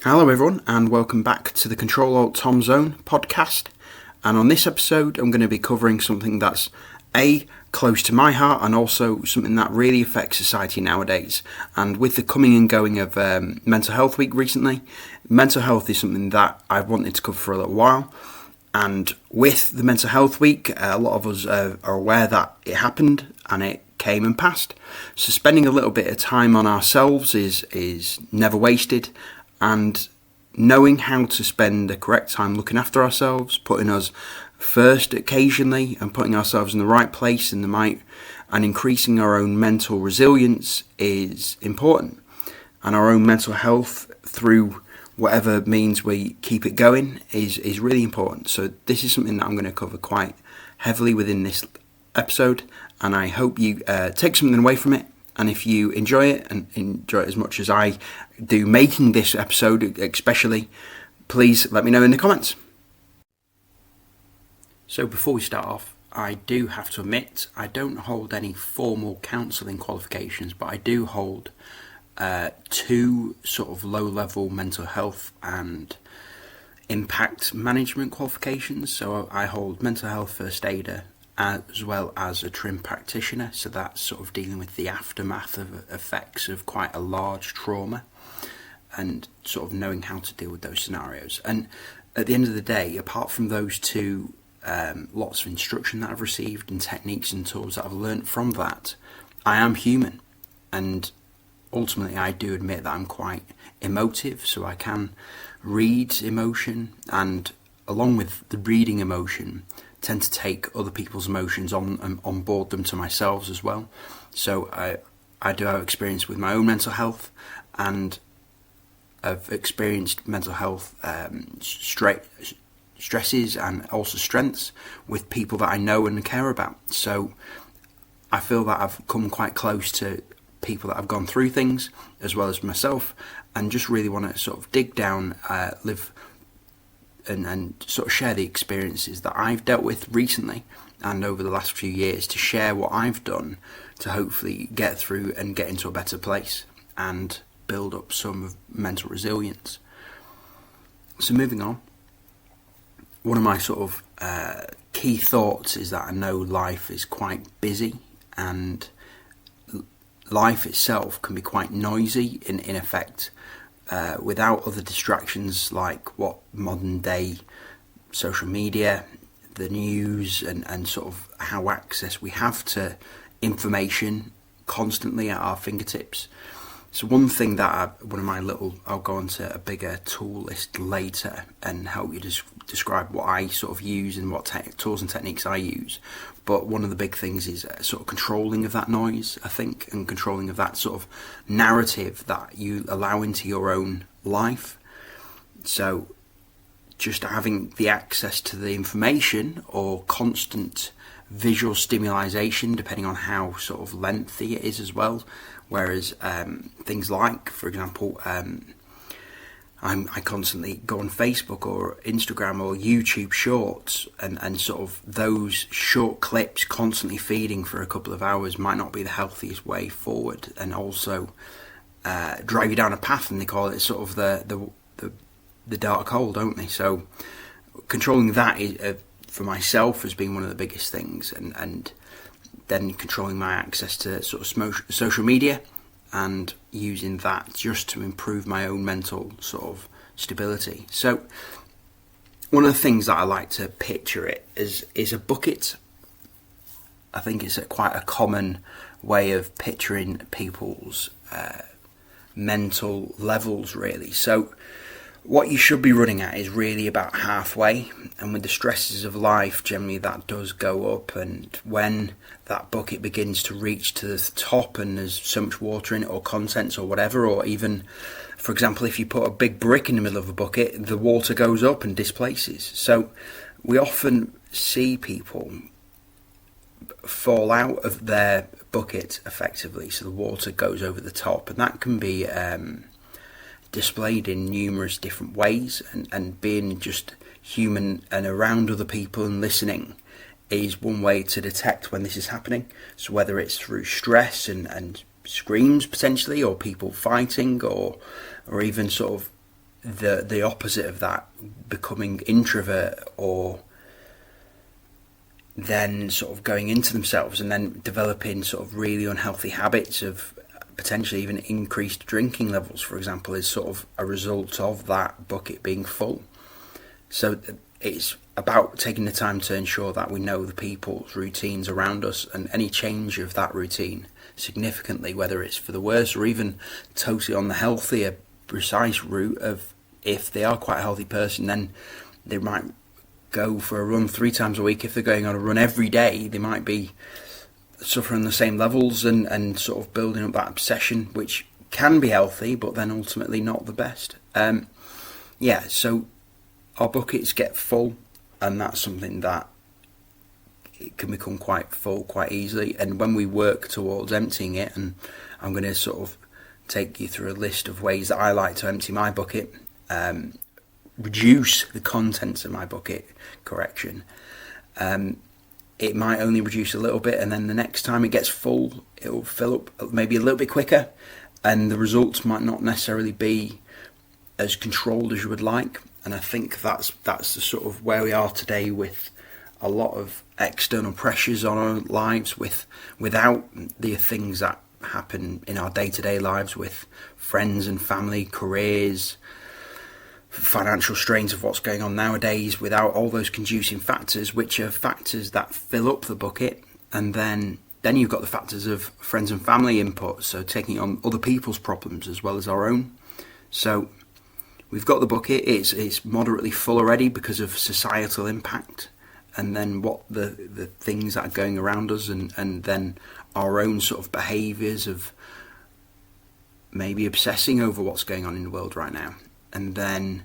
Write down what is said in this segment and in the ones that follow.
Hello everyone and welcome back to the Control-Alt-Tom Zone podcast, and on this episode I'm going to be covering something that's close to my heart and also something that really affects society nowadays. And with the coming and going of Mental Health Week recently, mental health is something that I've wanted to cover for a little while. And with the Mental Health Week, a lot of us are aware that it happened and it came and passed. So spending a little bit of time on ourselves is never wasted. And knowing how to spend the correct time looking after ourselves, putting us first occasionally and putting ourselves in the right place and increasing our own mental resilience is important. And our own mental health through whatever means we keep it going is really important. So this is something that I'm going to cover quite heavily within this episode, and I hope you take something away from it. And if you enjoy it and enjoy it as much as I do making this episode especially, please let me know in the comments. So before we start off, I do have to admit I don't hold any formal counselling qualifications, but I do hold two sort of low-level mental health and impact management qualifications. So I hold mental health first aider as well as a TRIM practitioner, so that's sort of dealing with the aftermath of effects of quite a large trauma and sort of knowing how to deal with those scenarios. And at the end of the day, apart from those two, lots of instruction that I've received and techniques and tools that I've learnt from that, I am human, and ultimately I do admit that I'm quite emotive, so I can read emotion, and along with the reading emotion, tend to take other people's emotions on and onboard them to myself as well. So I do have experience with my own mental health, and I've experienced mental health stresses and also strengths with people that I know and care about. So I feel that I've come quite close to people that have gone through things as well as myself, and just really want to sort of dig down, live and sort of share the experiences that I've dealt with recently and over the last few years, to share what I've done to hopefully get through and get into a better place and build up some mental resilience. So moving on, one of my sort of key thoughts is that I know life is quite busy, and life itself can be quite noisy in effect, without other distractions like what modern day social media, the news, and sort of how access we have to information constantly at our fingertips. So one thing that I'll go on to a bigger tool list later and help you describe what I sort of use and what tools and techniques I use. But one of the big things is sort of controlling of that noise, I think, and controlling of that sort of narrative that you allow into your own life. So just having the access to the information or constant visual stimulation, depending on how sort of lengthy it is as well. Whereas things like, for example, I constantly go on Facebook or Instagram or YouTube Shorts, and sort of those short clips constantly feeding for a couple of hours might not be the healthiest way forward, and also drive you down a path, and they call it sort of the dark hole, don't they? So controlling that is, for myself, has been one of the biggest things, and then controlling my access to sort of social media and using that just to improve my own mental sort of stability. So one of the things that I like to picture it is a bucket. I think it's quite a common way of picturing people's mental levels, really. So what you should be running at is really about halfway, and with the stresses of life, generally that does go up, and when that bucket begins to reach to the top and there's so much water in it, or contents or whatever, or even, for example, if you put a big brick in the middle of a bucket, the water goes up and displaces. So we often see people fall out of their bucket effectively, so the water goes over the top, and that can be displayed in numerous different ways, and being just human and around other people and listening is one way to detect when this is happening. So whether it's through stress and screams potentially, or people fighting, or even sort of the opposite of that, becoming introvert, or then sort of going into themselves and then developing sort of really unhealthy habits of potentially even increased drinking levels, for example, is sort of a result of that bucket being full. So it's about taking the time to ensure that we know the people's routines around us, and any change of that routine significantly, whether it's for the worse or even totally on the healthier, precise route of, if they are quite a healthy person, then they might go for a run 3 times a week. If they're going on a run every day, they might be suffering the same levels and sort of building up that obsession, which can be healthy, but then ultimately not the best. So our buckets get full, and that's something that it can become quite full quite easily. And when we work towards emptying it, and I'm going to sort of take you through a list of ways that I like to empty my bucket, reduce the contents of my bucket, it might only reduce a little bit, and then the next time it gets full, it will fill up maybe a little bit quicker, and the results might not necessarily be as controlled as you would like. And I think that's the sort of where we are today, with a lot of external pressures on our lives, without the things that happen in our day-to-day lives with friends and family, careers, financial strains of what's going on nowadays, without all those conducing factors, which are factors that fill up the bucket. And then you've got the factors of friends and family input, so taking on other people's problems as well as our own. So we've got the bucket, it's moderately full already because of societal impact, and then what the things that are going around us, and then our own sort of behaviours of maybe obsessing over what's going on in the world right now, and then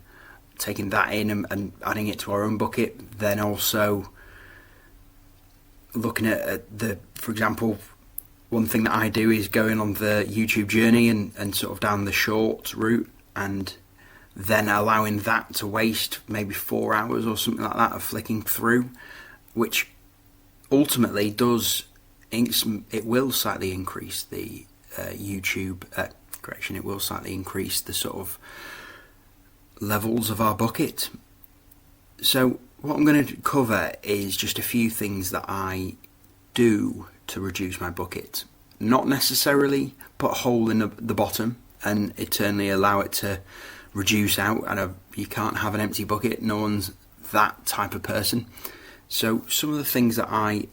taking that in and adding it to our own bucket. Then also looking at for example, one thing that I do is going on the YouTube journey and sort of down the short route, and then allowing that to waste maybe 4 hours or something like that of flicking through, which ultimately it will slightly increase the it will slightly increase the sort of levels of our bucket. So what I'm going to cover is just a few things that I do to reduce my bucket. Not necessarily put a hole in the bottom and eternally allow it to reduce out, and you can't have an empty bucket. No one's that type of person. So some of the things that I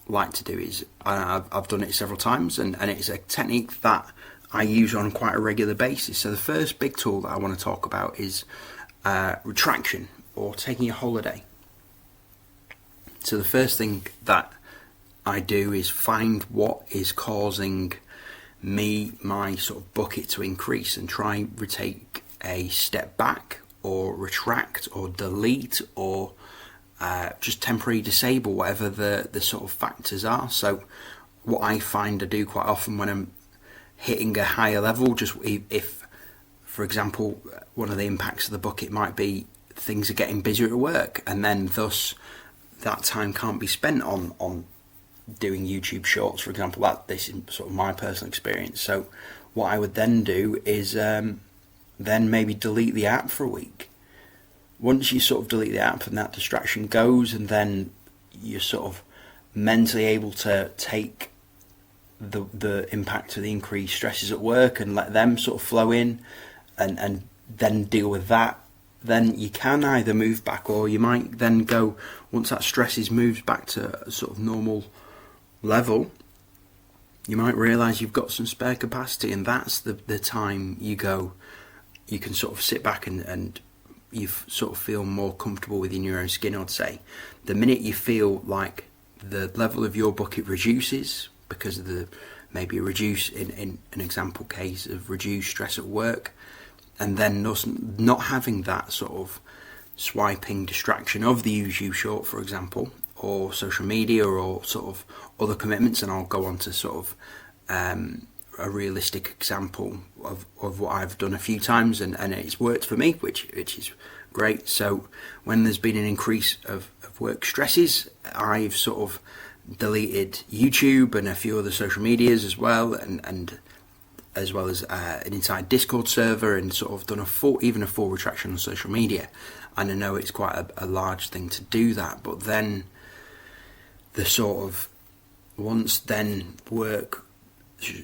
like to do is, I've done it several times, and it's a technique that I use on quite a regular basis. So the first big tool that I want to talk about is retraction, or taking a holiday. So the first thing that I do is find what is causing my sort of bucket to increase, and try to take a step back, or retract, or delete, or just temporarily disable whatever the sort of factors are. So what I find I do quite often when I'm hitting a higher level, just if, for example, one of the impacts of the bucket might be things are getting busier at work, and then thus that time can't be spent on doing YouTube shorts, for example. This is sort of my personal experience. So what I would then do is then maybe delete the app for a week. Once you sort of delete the app and that distraction goes, and then you're sort of mentally able to take the impact of the increased stresses at work and let them sort of flow in, and then deal with that, then you can either move back, or you might then go, once that stress is moved back to a sort of normal level, you might realise you've got some spare capacity, and that's the time you can sort of sit back and you sort of feel more comfortable within your own skin. I'd say the minute you feel like the level of your bucket reduces because of maybe a reduce in an example case of reduced stress at work, and then not having that sort of swiping distraction of the YouTube short, for example, or social media, or sort of other commitments. And I'll go on to sort of a realistic example of what I've done a few times, and it's worked for me, which is great. So when there's been an increase of work stresses, I've sort of deleted YouTube and a few other social medias as well, and as well as an inside Discord server, and sort of done a full retraction on social media. And I know it's quite a large thing to do that, but then the sort of once then work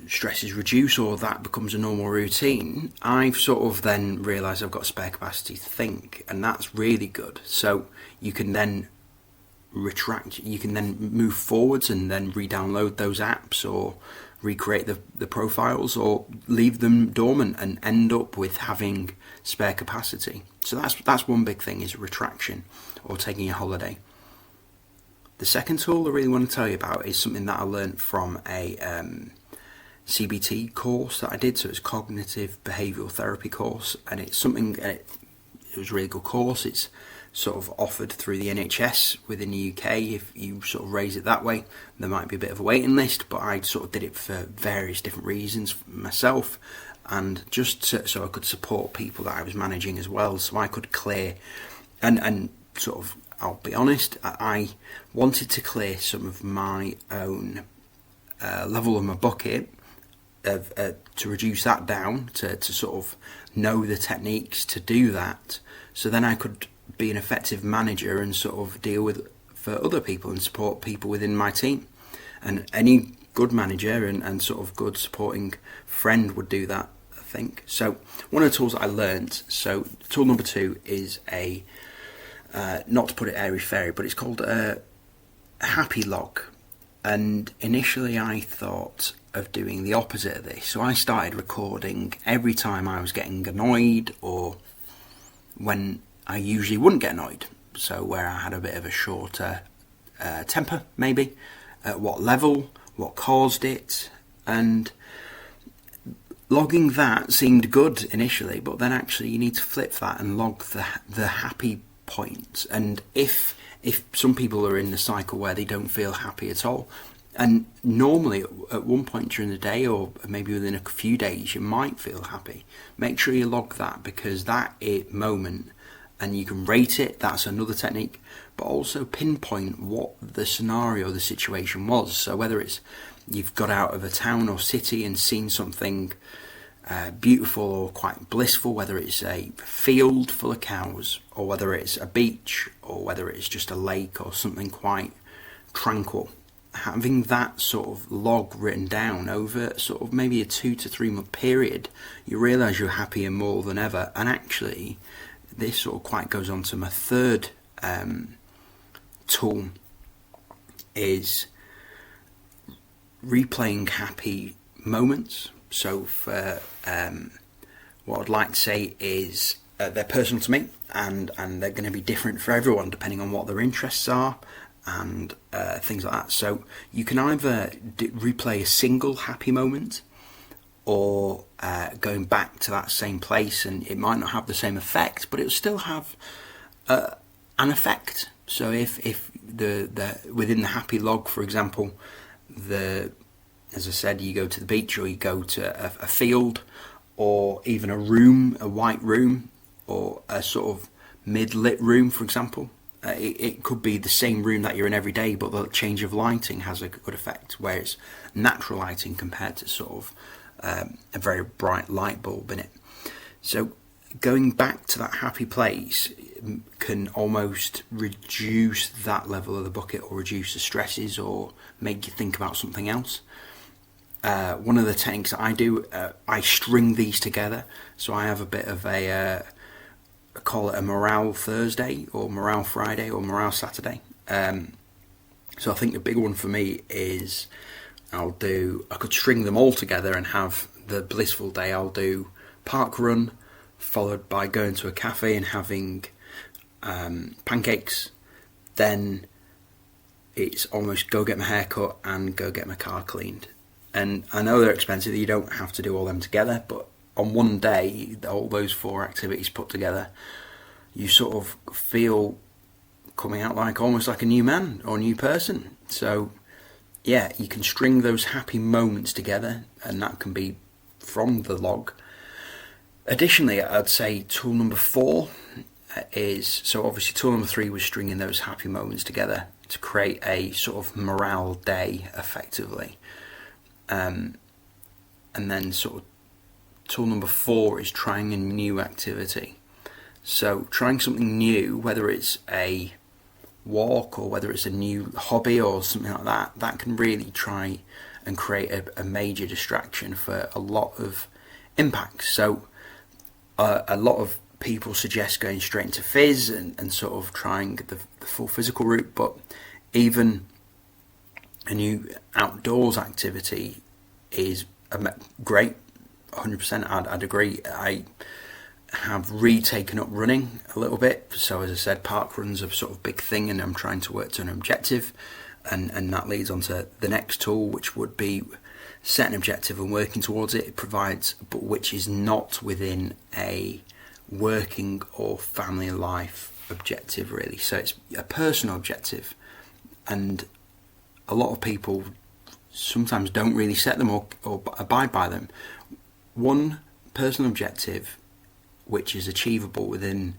stresses reduce, or that becomes a normal routine, I've sort of then realised I've got spare capacity to think, and that's really good. So you can then retract, you can then move forwards and then re-download those apps, or recreate the profiles, or leave them dormant and end up with having spare capacity. So that's one big thing, is retraction or taking a holiday. The second tool I really want to tell you about is something that I learned from a CBT course that I did. So it's cognitive behavioural therapy course, and it's something, it was a really good course. It's sort of offered through the NHS within the UK. If you sort of raise it that way, there might be a bit of a waiting list, but I sort of did it for various different reasons myself, and just so I could support people that I was managing as well, so I could clear and sort of, I'll be honest, I wanted to clear some of my own level of my bucket of, to reduce that down, to sort of know the techniques to do that, so then I could be an effective manager and sort of deal with for other people and support people within my team. And any good manager and sort of good supporting friend would do that, I think. So one of the tools that I learned, so tool number 2 is a not to put it airy fairy, but it's called a happy log. And initially I thought of doing the opposite of this. So I started recording every time I was getting annoyed, or when I usually wouldn't get annoyed. So where I had a bit of a shorter temper, maybe, at what level, what caused it, and logging that seemed good initially, but then actually you need to flip that and log the happy points. And if some people are in the cycle where they don't feel happy at all, and normally at one point during the day, or maybe within a few days, you might feel happy, make sure you log that, because that moment, and you can rate it, that's another technique, but also pinpoint what the scenario, the situation was. So whether it's you've got out of a town or city and seen something beautiful or quite blissful, whether it's a field full of cows, or whether it's a beach, or whether it's just a lake or something quite tranquil, having that sort of log written down over sort of maybe a 2 to 3 month period, you realise you're happier more than ever. And actually this sort of quite goes on to my third tool, is replaying happy moments. So for what I'd like to say is they're personal to me, and they're going to be different for everyone depending on what their interests are and things like that. So you can either replay a single happy moment, or going back to that same place, and it might not have the same effect, but it'll still have an effect. So if the within the happy log, for example, as I said, you go to the beach, or you go to a field, or even a room, a white room, or a sort of mid-lit room, for example. It could be the same room that you're in every day, but the change of lighting has a good effect, whereas natural lighting compared to sort of a very bright light bulb in it. So going back to that happy place can almost reduce that level of the bucket, or reduce the stresses, or make you think about something else. One of the techniques that I do, I string these together. So I have a bit of I call it a morale Thursday, or morale Friday, or morale Saturday. So I think the big one for me is I could string them all together and have the blissful day. I'll do park run, followed by going to a cafe and having pancakes. Then it's almost go get my hair cut and go get my car cleaned. And I know they're expensive, you don't have to do all them together, but on one day, all those 4 activities put together, you sort of feel coming out like almost like a new man or a new person. So yeah, you can string those happy moments together, and that can be from the log. Additionally, I'd say tool number 4 is, so obviously tool number 3 was stringing those happy moments together to create a sort of morale day effectively. And then sort of tool number 4 is trying a new activity. So trying something new, whether it's a walk or whether it's a new hobby or something like that, that can really try and create a major distraction for a lot of impact. So a lot of people suggest going straight into phys and sort of trying the full physical route, but even a new outdoors activity is great. 100%, I'd agree. I have retaken up running a little bit. So as I said, park runs are sort of big thing, and I'm trying to work to an objective, and that leads on to the next tool, which would be set an objective and working towards it. It provides, but which is not within a working or family life objective really. So it's a personal objective, and a lot of people sometimes don't really set them or abide by them. One personal objective which is achievable within,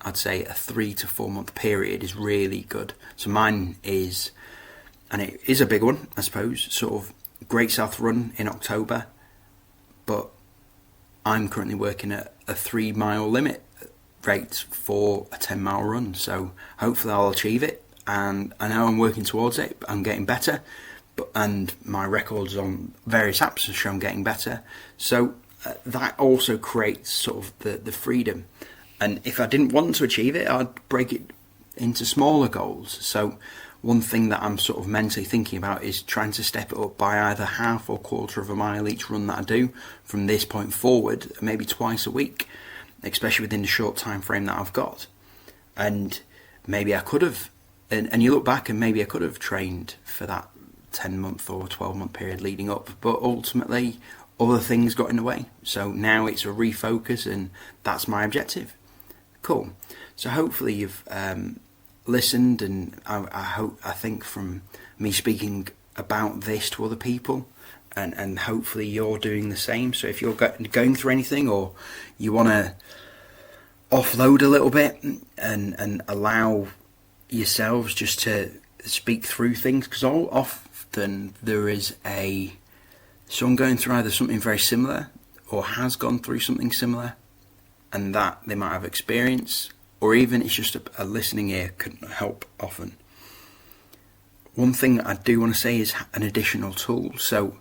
I'd say, a 3 to 4 month period is really good. So mine is, and it is a big one, I suppose, sort of Great South Run in October, but I'm currently working at a 3 mile limit rate for a 10 mile run. So hopefully I'll achieve it, and I know I'm working towards it. I'm getting better, and my records on various apps show I'm getting better. So that also creates sort of the freedom. And if I didn't want to achieve it, I'd break it into smaller goals. So one thing that I'm sort of mentally thinking about is trying to step it up by either half or quarter of a mile each run that I do from this point forward, maybe twice a week, especially within the short time frame that I've got. And maybe I could have, and you look back and maybe I could have trained for that 10-month or 12-month period leading up, but ultimately other things got in the way. So now it's a refocus, and that's my objective. Cool. So hopefully you've listened, and I think from me speaking about this to other people, and hopefully you're doing the same. So if you're going through anything, or you want to offload a little bit and allow yourselves just to speak through things, because often there is someone going through either something very similar or has gone through something similar, and that they might have experience, or even it's just a listening ear can help often. One thing I do want to say is an additional tool. So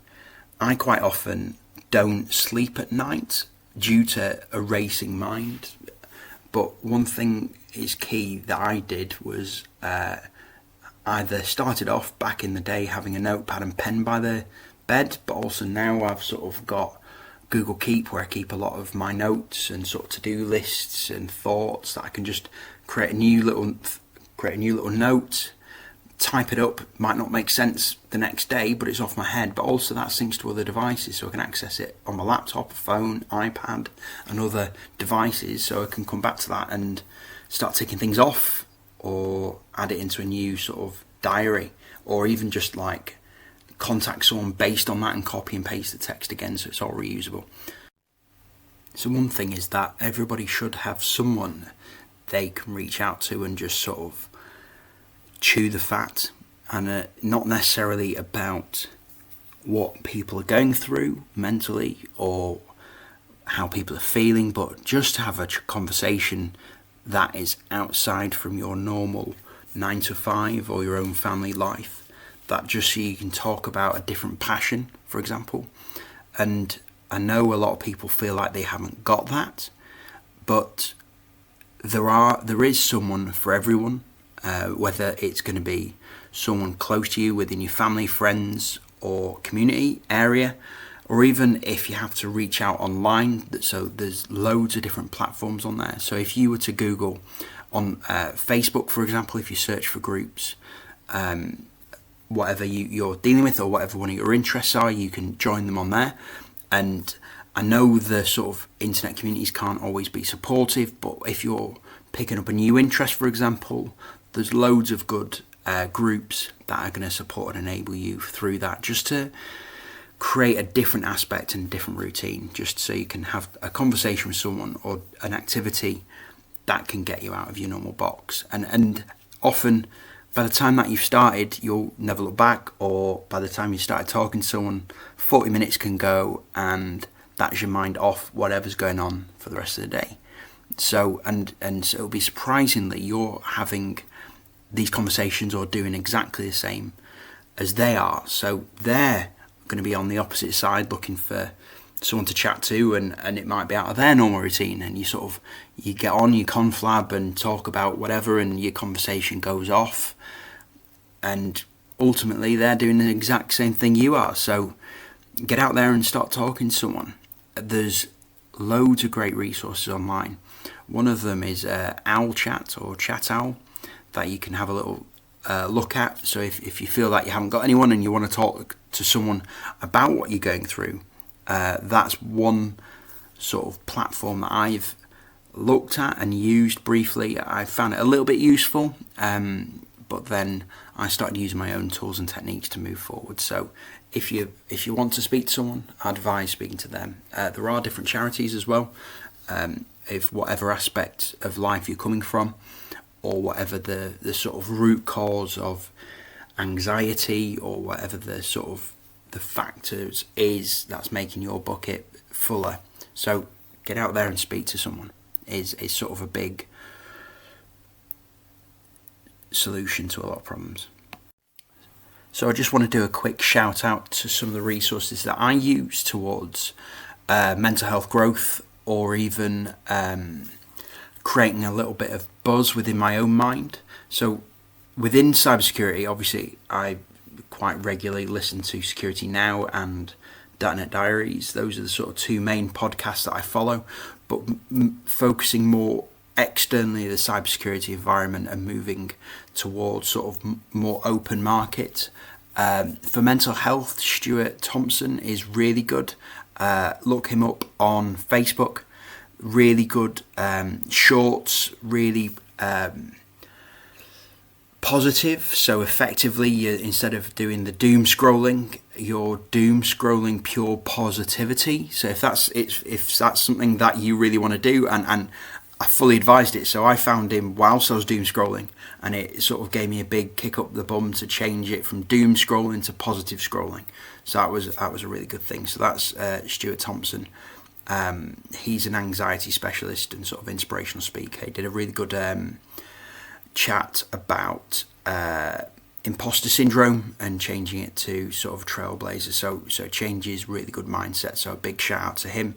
I quite often don't sleep at night due to a racing mind, but one thing is key that I did was either started off back in the day having a notepad and pen by the bed, but also now I've sort of got Google Keep, where I keep a lot of my notes and sort of to-do lists and thoughts that I can just create a new little note, type it up. Might not make sense the next day, but it's off my head. But also that syncs to other devices, so I can access it on my laptop, phone, iPad, and other devices. So I can come back to that and start ticking things off, or add it into a new sort of diary, or even just like contact someone based on that and copy and paste the text again, so it's all reusable. So one thing is that everybody should have someone they can reach out to and just sort of chew the fat, and not necessarily about what people are going through mentally or how people are feeling, but just to have a conversation that is outside from your normal 9 to 5 or your own family life. That just so you can talk about a different passion, for example. And I know a lot of people feel like they haven't got that, but there is someone for everyone, whether it's going to be someone close to you within your family, friends, or community area, or even if you have to reach out online. So there's loads of different platforms on there. So if you were to Google on Facebook, for example, if you search for groups, whatever you're dealing with or whatever one of your interests are, you can join them on there. And I know the sort of internet communities can't always be supportive, but if you're picking up a new interest, for example, there's loads of good groups that are going to support and enable you through that, just to create a different aspect and a different routine, just so you can have a conversation with someone or an activity that can get you out of your normal box. And often by the time that you've started, you'll never look back, or by the time you started talking to someone, 40 minutes can go and that's your mind off whatever's going on for the rest of the day. So and so it'll be surprisingly you're having these conversations or doing exactly the same as they are. So they're going to be on the opposite side looking for someone to chat to, and it might be out of their normal routine, and you get on, you conflab and talk about whatever, and your conversation goes off, and ultimately they're doing the exact same thing you are. So get out there and start talking to someone. There's loads of great resources online. One of them is Owl Chat or Chat Owl that you can have a little look at. So if you feel like you haven't got anyone and you want to talk to someone about what you're going through, that's one sort of platform that I've looked at and used briefly. I found it a little bit useful, but then I started using my own tools and techniques to move forward. So if you want to speak to someone, I advise speaking to them. There are different charities as well. If whatever aspect of life you're coming from, or whatever the sort of root cause of anxiety, or whatever the sort of the factors is that's making your bucket fuller. So get out there and speak to someone is sort of a big solution to a lot of problems. So I just want to do a quick shout out to some of the resources that I use towards mental health growth, or even creating a little bit of buzz within my own mind. So within cybersecurity, obviously I quite regularly listen to Security Now and .NET Diaries. Those are the sort of two main podcasts that I follow, but focusing more externally the cybersecurity environment and moving towards sort of more open market. For mental health, Stuart Thompson is really good. Look him up on Facebook. Really good shorts, really positive. So effectively, instead of doing the doom scrolling, you're doom scrolling pure positivity. So if that's something that you really want to do, and I fully advised it. So I found him whilst I was doom scrolling, and it sort of gave me a big kick up the bum to change it from doom scrolling to positive scrolling. So that was a really good thing. So that's Stuart Thompson. He's an anxiety specialist and sort of inspirational speaker. He did a really good chat about imposter syndrome and changing it to sort of trailblazer. So changes really good mindset. So a big shout out to him.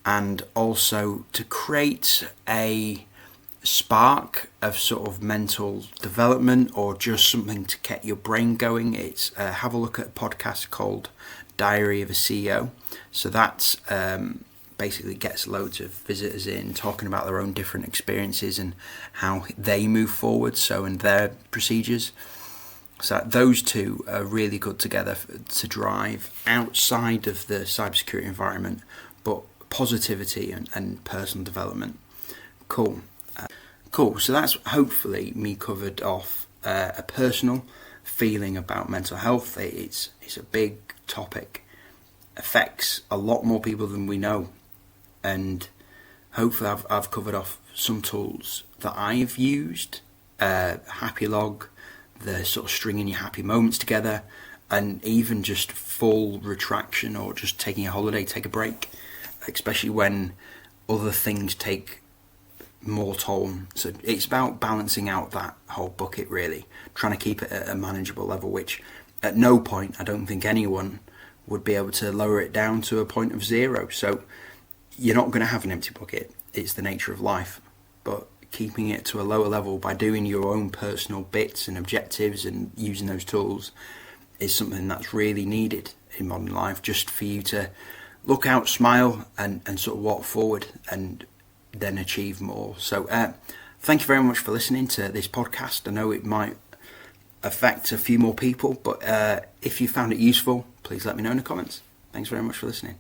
And also to create a spark of sort of mental development, or just something to get your brain going, it's have a look at a podcast called Diary of a CEO. So that's basically gets loads of visitors in talking about their own different experiences and how they move forward, so in their procedures. So those two are really good together to drive outside of the cybersecurity environment, but positivity and personal development. Cool. So that's hopefully me covered off a personal feeling about mental health. It's a big topic, affects a lot more people than we know, and hopefully I've covered off some tools that I've used. Happy log, the sort of stringing your happy moments together, and even just full retraction, or just taking a holiday, take a break, especially when other things take more toll. So it's about balancing out that whole bucket, really trying to keep it at a manageable level, which at no point I don't think anyone would be able to lower it down to a point of zero. So you're not going to have an empty bucket, it's the nature of life, but keeping it to a lower level by doing your own personal bits and objectives and using those tools is something that's really needed in modern life, just for you to look out, smile, and sort of walk forward and then achieve more. So thank you very much for listening to this podcast. I know it might affect a few more people, but if you found it useful, please let me know in the comments. Thanks very much for listening.